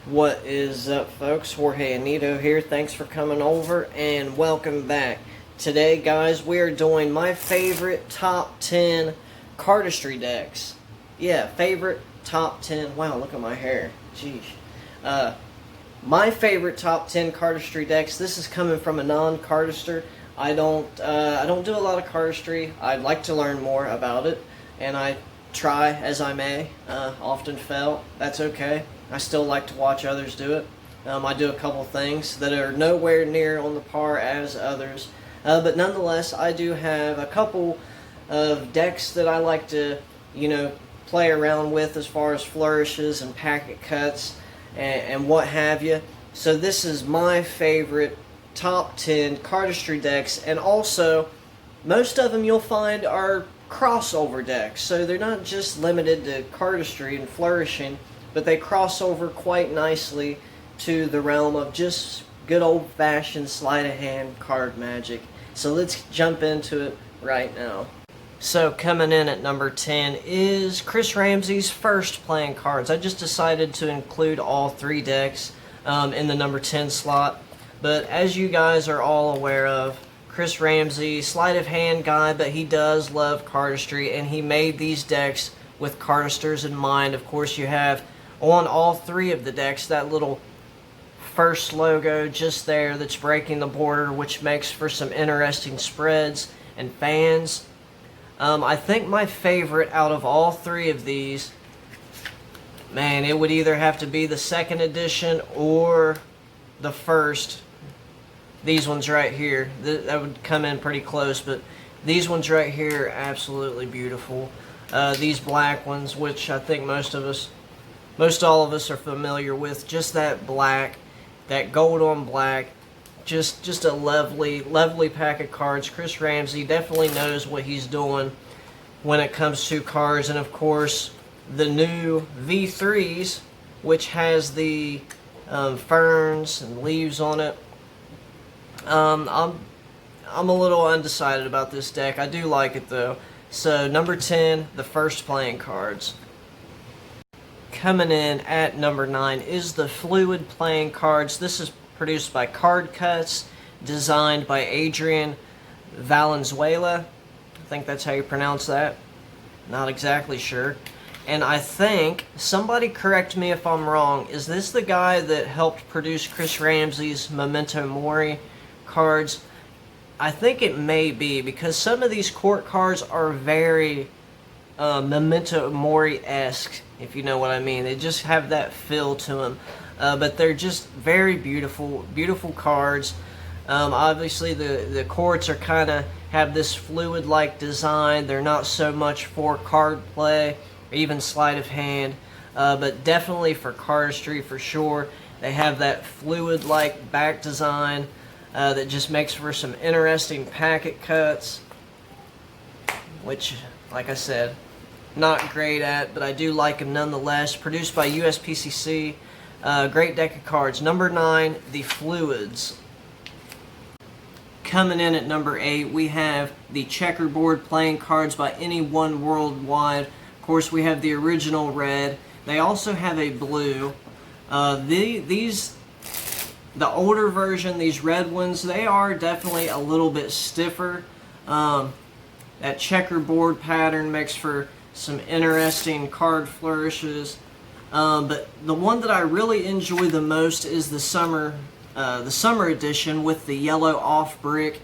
What is up, folks? Jorge Anito here. Thanks for coming over and welcome back. Today, guys, we are doing my favorite top 10 cardistry decks. Yeah, favorite top 10. Wow, look at my hair. Jeez. My favorite top 10 cardistry decks. This is coming from a non-cardister. I don't do a lot of cardistry. I'd like to learn more about it, and I try as I may. Often fail. That's okay. I still like to watch others do it. I do a couple things that are nowhere near on the par as others. But nonetheless, I do have a couple of decks that I like to, play around with as far as flourishes and packet cuts and what have you. So this is my favorite top 10 cardistry decks, and also most of them you'll find are crossover decks. So they're not just limited to cardistry and flourishing, but they cross over quite nicely to the realm of just good old-fashioned sleight-of-hand card magic. So let's jump into it right now. So coming in at number 10 is Chris Ramsey's first playing cards. I just decided to include all three decks in the number 10 slot. But as you guys are all aware of, Chris Ramsey, sleight-of-hand guy, but he does love cardistry, and he made these decks with cardisters in mind. Of course, you have on all three of the decks that little first logo just there that's breaking the border, which makes for some interesting spreads and fans. I think my favorite out of all three of these, man, it would either have to be the second edition or the first. These ones right here, that would come in pretty close, but these ones right here are absolutely beautiful. These black ones, which I think most all of us are familiar with, just that black, that gold on black, just a lovely pack of cards. Chris Ramsey definitely knows what he's doing when it comes to cards. And of course, the new V3s, which has the ferns and leaves on it. I'm a little undecided about this deck. I do like it though. So number 10, the first playing cards. Coming in at number 9 is the Fluid playing cards. This is produced by Card Cuts, designed by Adrian Valenzuela. I think that's how you pronounce that. Not exactly sure. And I think, somebody correct me if I'm wrong, is this the guy that helped produce Chris Ramsey's Memento Mori cards? I think it may be, because some of these court cards are very Memento Mori-esque, if you know what I mean. They just have that feel to them. But they're just very beautiful cards. Obviously, the courts are kind of have this fluid-like design. They're not so much for card play or even sleight of hand, but definitely for cardistry for sure. They have that fluid-like back design that just makes for some interesting packet cuts, which, like I said, not great at, but I do like them nonetheless. Produced by USPCC. Great deck of cards. Number 9, the Fluids. Coming in at number 8, we have the Checkerboard playing cards by Anyone Worldwide. Of course, we have the original red. They also have a blue. The older version, these red ones, they are definitely a little bit stiffer. That checkerboard pattern makes for some interesting card flourishes. But the one that I really enjoy the most is the summer edition with the yellow off brick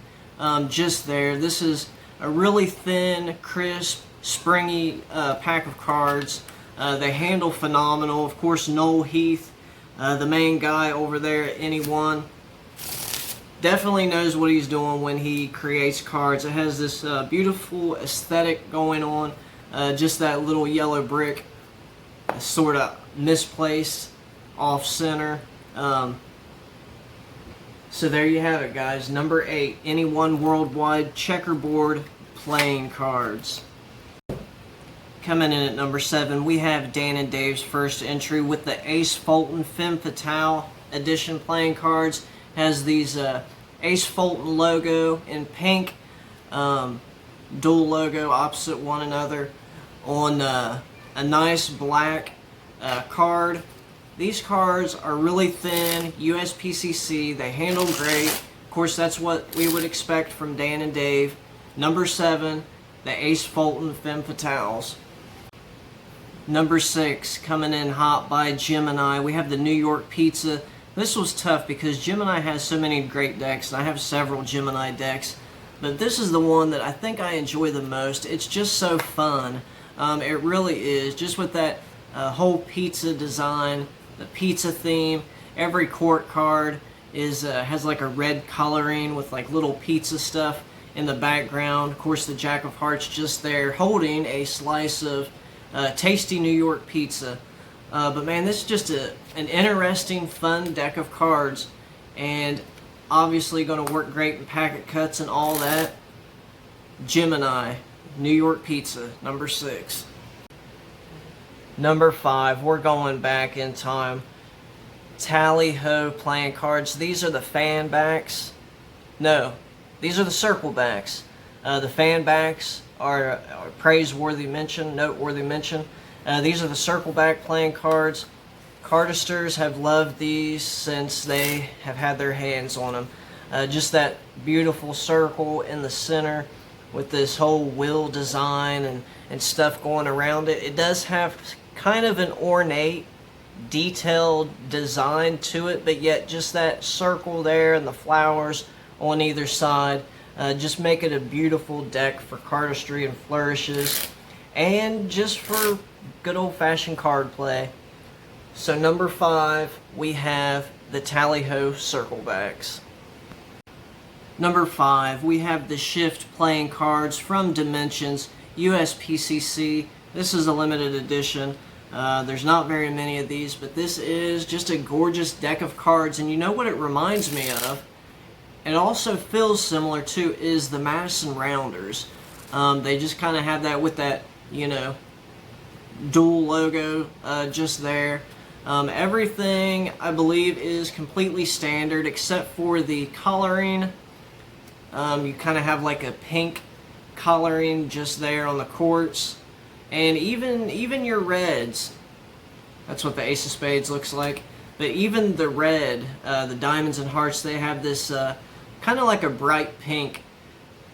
just there. This is a really thin, crisp, springy pack of cards. They handle phenomenal. Of course, Noel Heath, the main guy over there at Anyone, definitely knows what he's doing when he creates cards. It has this beautiful aesthetic going on. Just that little yellow brick, sort of misplaced, off center. So there you have it, guys. Number 8, Anyone Worldwide Checkerboard playing cards. Coming in at number 7, we have Dan and Dave's first entry with the Ace Fulton Femme Fatale edition playing cards. Has these Ace Fulton logo in pink, dual logo opposite one another on a nice black card. These cards are really thin, USPCC, they handle great. Of course, that's what we would expect from Dan and Dave. Number 7, the Ace Fulton Femme Fatales. Number 6, coming in hot by Gemini, we have the New York Pizza. This was tough because Gemini has so many great decks, and I have several Gemini decks. But this is the one that I think I enjoy the most. It's just so fun. It really is. Just with that whole pizza design, the pizza theme. Every court card has like a red coloring with like little pizza stuff in the background. Of course, the Jack of Hearts just there holding a slice of tasty New York pizza. But man, this is just an interesting, fun deck of cards, and obviously going to work great in packet cuts and all that. Gemini, New York Pizza, number 6. Number 5, we're going back in time. Tally-ho playing cards. These are the fan backs. No, these are the circle backs. The fan backs are praiseworthy mention, noteworthy mention. These are the circle back playing cards. Cardisters have loved these since they have had their hands on them. Just that beautiful circle in the center with this whole wheel design and stuff going around it. It does have kind of an ornate, detailed design to it, but yet just that circle there and the flowers on either side just make it a beautiful deck for cardistry and flourishes, and just for good old-fashioned card play. So number 5, we have the Tally-ho circle backs. Number 5, we have the Shift playing cards from Dimensions, USPCC. This is a limited edition. There's not very many of these, but this is just a gorgeous deck of cards. And you know what it reminds me of? It also feels similar to is the Madison Rounders. They just kind of have that with that, you know, dual logo just there. Everything, I believe, is completely standard except for the coloring. You kind of have like a pink coloring just there on the quartz. And even your reds, that's what the Ace of Spades looks like. But even the red, the diamonds and hearts, they have this kind of like a bright pink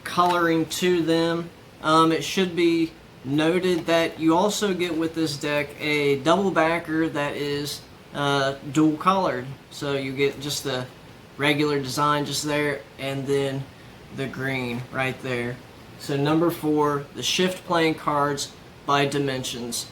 coloring to them. It should be noted that you also get with this deck a double backer that is dual colored. So you get just the regular design just there, and then the green right there. So number 4, the Shift playing cards by Dimensions.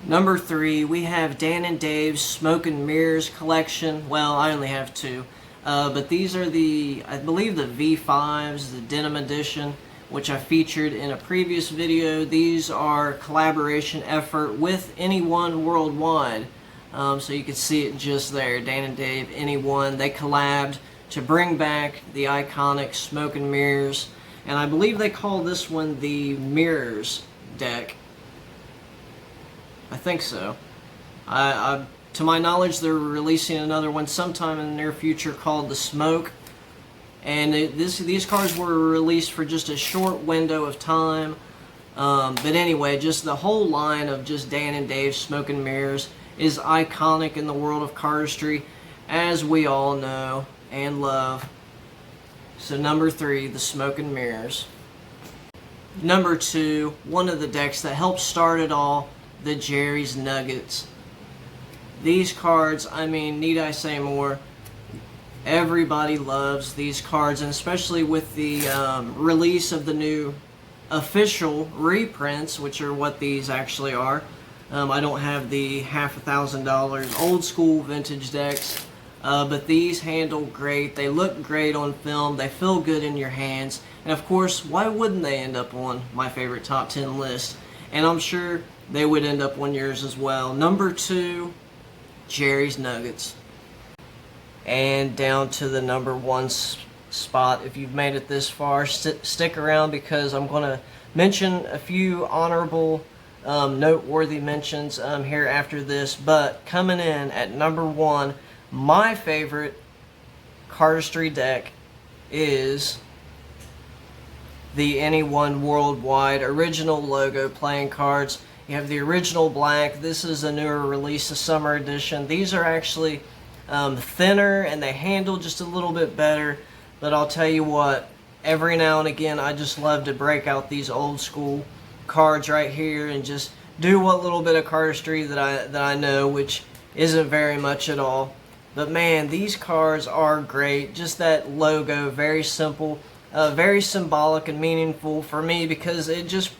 Number 3, we have Dan and Dave's Smoke and Mirrors collection. Well, I only have 2. But these are I believe the V5s, the Denim Edition, which I featured in a previous video. These are collaboration effort with Anyone Worldwide. So you can see it just there. Dan and Dave, Anyone, they collabed to bring back the iconic Smoke and Mirrors. And I believe they call this one the Mirrors deck. I think so. To my knowledge, they're releasing another one sometime in the near future called the Smoke. And these cards were released for just a short window of time. But anyway, just the whole line of just Dan and Dave's Smoke and Mirrors is iconic in the world of cardistry, as we all know and love. So number 3, the Smoke and Mirrors. Number 2, one of the decks that helped start it all, the Jerry's Nuggets. These cards, I mean, need I say more? Everybody loves these cards, and especially with the release of the new official reprints, which are what these actually are. I don't have the $1,000 old school vintage decks, but these handle great. They look great on film. They feel good in your hands. And of course, why wouldn't they end up on my favorite top 10 list? And I'm sure they would end up on yours as well. Number 2, Jerry's Nuggets. And down to the number 1 spot. If you've made it this far, stick around, because I'm going to mention a few honorable, noteworthy mentions here after this. But coming in at number 1, my favorite cardistry deck is the Anyone Worldwide original logo playing cards. You have the original black. This is a newer release, a summer edition. These are actually thinner and they handle just a little bit better. But I'll tell you what, every now and again, I just love to break out these old school cards right here and just do what little bit of cardistry that I know, which isn't very much at all. But man, these cards are great. Just that logo, very simple, very symbolic and meaningful for me, because it just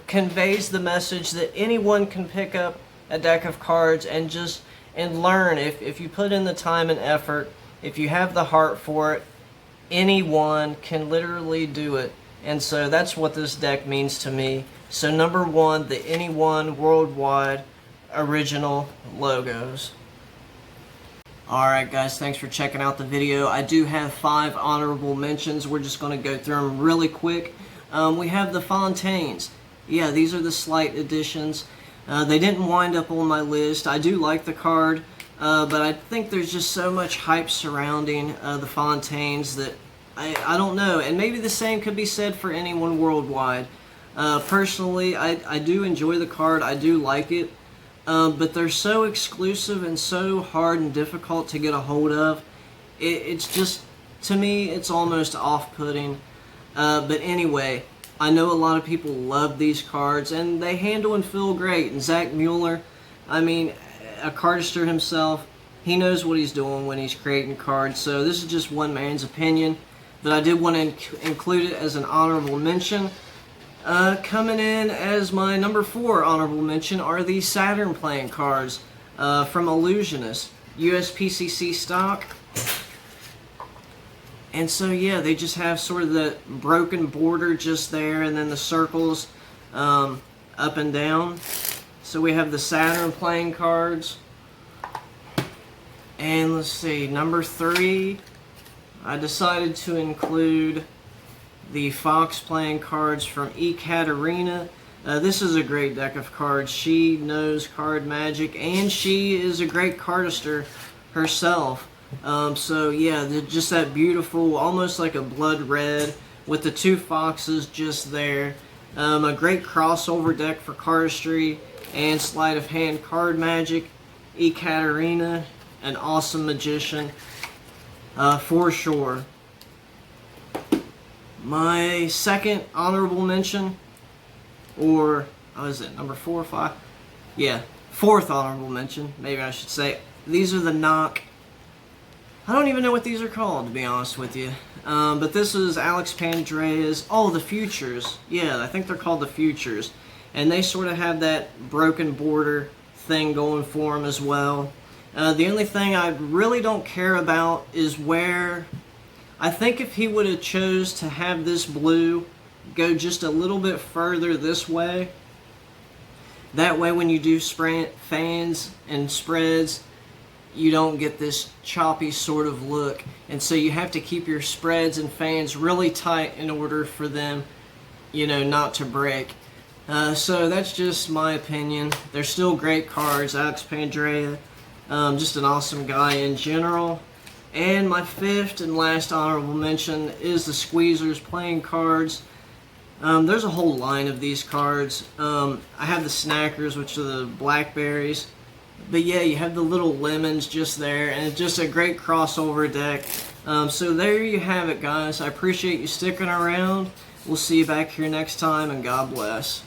conveys the message that anyone can pick up a deck of cards and learn. If you put in the time and effort, if you have the heart for it, anyone can literally do it. And so that's what this deck means to me. So number one, the Anyone Worldwide original logos. Alright guys, thanks for checking out the video. I do have 5 honorable mentions. We're just going to go through them really quick. We have the Fontaines. Yeah, these are the Sleight editions. They didn't wind up on my list. I do like the card, but I think there's just so much hype surrounding the Fontaines that I don't know. And maybe the same could be said for Anyone Worldwide. Personally, I do enjoy the card. I do like it. But they're so exclusive and so hard and difficult to get a hold of. It's just, to me, it's almost off-putting. But anyway, I know a lot of people love these cards, and they handle and feel great. And Zach Mueller, I mean, a cardister himself, he knows what he's doing when he's creating cards. So this is just one man's opinion, but I did want to include it as an honorable mention. Coming in as my number 4 honorable mention are the Saturn playing cards from Illusionist, USPCC stock. And so yeah, they just have sort of the broken border just there, and then the circles up and down. So we have the Saturn playing cards. And let's see, number 3, I decided to include the Fox playing cards from Ekaterina. This is a great deck of cards. She knows card magic, and she is a great cardister herself. So yeah, just that beautiful, almost like a blood red with the 2 foxes just there. A great crossover deck for cardistry and sleight of hand card magic. Ekaterina, an awesome magician for sure. My second honorable mention, or what is it, number 4 or 5? Yeah, 4th honorable mention, maybe I should say. These are the Knock. I don't even know what these are called, to be honest with you. But this is Alex Pandrea's, the Futures. Yeah, I think they're called the Futures. And they sort of have that broken border thing going for them as well. The only thing I really don't care about is where, I think if he would have chose to have this blue go just a little bit further this way, that way when you do fans and spreads, you don't get this choppy sort of look. And so you have to keep your spreads and fans really tight in order for them, you know, not to break. So that's just my opinion. They're still great cards. Alex Pandrea, just an awesome guy in general. And my 5th and last honorable mention is the Squeezers playing cards. There's a whole line of these cards. I have the Snackers, which are the blackberries. But yeah, you have the little lemons just there, and it's just a great crossover deck. So there you have it, guys. I appreciate you sticking around. We'll see you back here next time, and God bless.